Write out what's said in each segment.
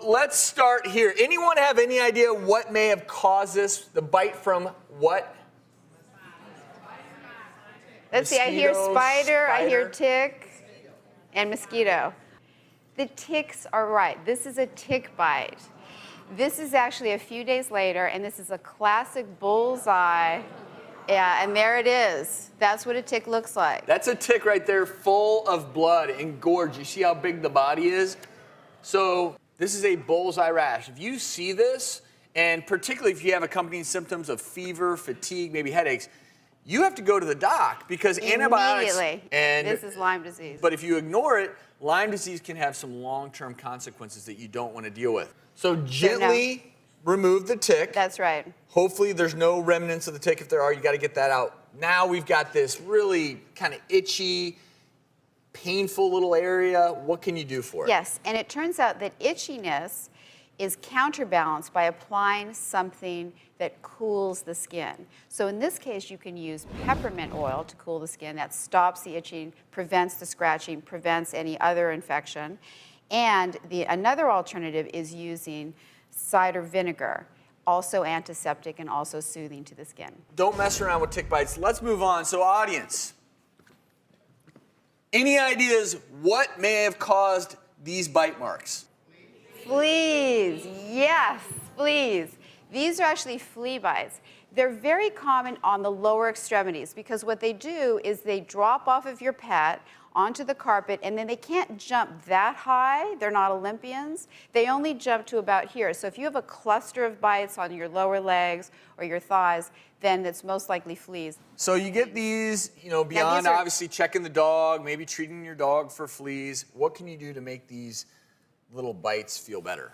Let's start here. Anyone have any idea what may have caused this? The bite from what? Let's see, I hear spider, I hear tick, and mosquito. The ticks are right. This is a tick bite. This is actually a few days later, and this is a classic bullseye. Yeah, and there it is. That's what a tick looks like. That's a tick right there, full of blood and gorge. You see how big the body is? So this is a bullseye rash. If you see this, and particularly if you have accompanying symptoms of fever, fatigue, maybe headaches, you have to go to the doc because antibiotics. And this is Lyme disease. But if you ignore it, Lyme disease can have some long-term consequences that you don't want to deal with. So gently remove the tick. That's right. Hopefully there's no remnants of the tick. If there are, you got to get that out. Now we've got this really kind of itchy, painful little area. What can you do for it? Yes, and it turns out that itchiness is counterbalanced by applying something that cools the skin. So in this case, you can use peppermint oil to cool the skin. That stops the itching, prevents the scratching, prevents any other infection. And another alternative is using cider vinegar, also antiseptic and also soothing to the skin. Don't mess around with tick bites. Let's move on. So audience, any ideas what may have caused these bite marks? Fleas, yes, fleas. These are actually flea bites. They're very common on the lower extremities because what they do is they drop off of your pet onto the carpet, and then they can't jump that high. They're not Olympians. They only jump to about here. So if you have a cluster of bites on your lower legs or your thighs, then it's most likely fleas. So you get these, beyond obviously checking the dog, maybe treating your dog for fleas. What can you do to make these little bites feel better?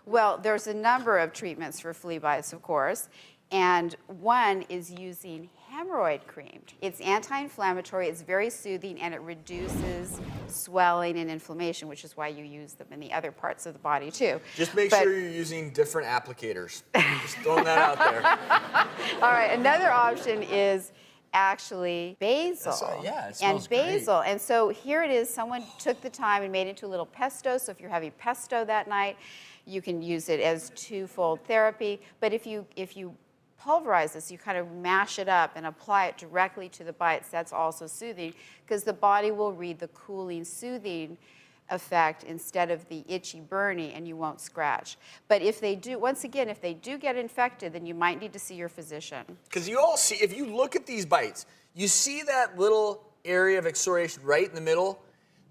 Well, there's a number of treatments for flea bites, of course, and one is using hemorrhoid cream. It's anti-inflammatory, it's very soothing, and it reduces swelling and inflammation, which is why you use them in the other parts of the body too. Just make sure you're using different applicators. Just throwing that out there. All right, another option is actually basil. It smells basil. great. And so here it is, someone took the time and made it into a little pesto. So if you're having pesto that night, you can use it as twofold therapy. But if you pulverize this, you kind of mash it up and apply it directly to the bites. That's also soothing because the body will read the cooling, soothing effect instead of the itchy, burny, and you won't scratch. But if they do, once again, if they do get infected, then you might need to see your physician. Because you all see, if you look at these bites, you see that little area of excoriation right in the middle?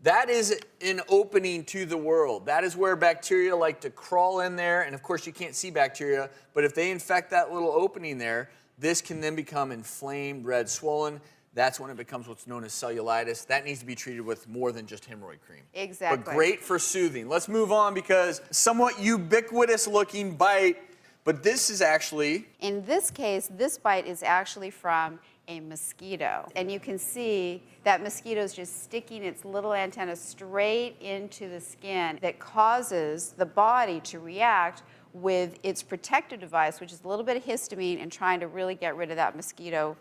That is an opening to the world. That is where bacteria like to crawl in there. And of course, you can't see bacteria, but if they infect that little opening there, this can then become inflamed, red, swollen. That's when it becomes what's known as cellulitis. That needs to be treated with more than just hemorrhoid cream. Exactly. But great for soothing. Let's move on because somewhat ubiquitous looking bite, but this is actually... In this case, this bite is actually from a mosquito. And you can see that mosquito is just sticking its little antenna straight into the skin that causes the body to react with its protective device, which is a little bit of histamine, and trying to really get rid of that mosquito.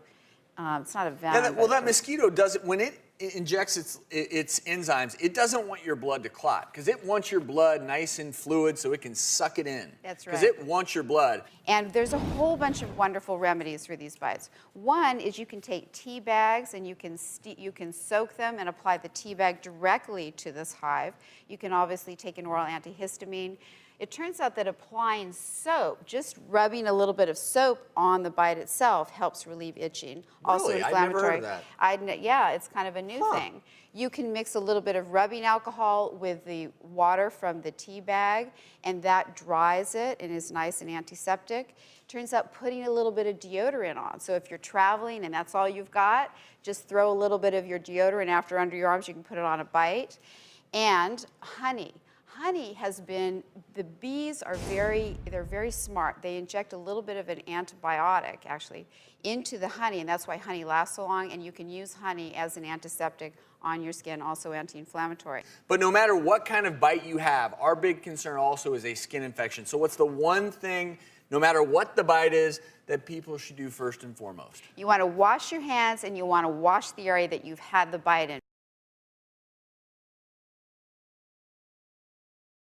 It's not a venom. Well, that mosquito does it when it injects its enzymes. It doesn't want your blood to clot because it wants your blood nice and fluid so it can suck it in. That's right. Because it wants your blood. And there's a whole bunch of wonderful remedies for these bites. One is you can take tea bags and you can soak them and apply the tea bag directly to this hive. You can obviously take an oral antihistamine. It turns out that applying soap, just rubbing a little bit of soap on the bite itself, helps relieve itching. Also really? inflammatory. I've never heard of that. Yeah, it's kind of a new thing. You can mix a little bit of rubbing alcohol with the water from the tea bag, and that dries it and is nice and antiseptic. Turns out putting a little bit of deodorant on. So if you're traveling and that's all you've got, just throw a little bit of your deodorant under your arms. You can put it on a bite. And honey. Honey has been, the bees are they're very smart. They inject a little bit of an antibiotic, actually, into the honey, and that's why honey lasts so long, and you can use honey as an antiseptic on your skin, also anti-inflammatory. But no matter what kind of bite you have, our big concern also is a skin infection. So what's the one thing, no matter what the bite is, that people should do first and foremost? You want to wash your hands, and you want to wash the area that you've had the bite in.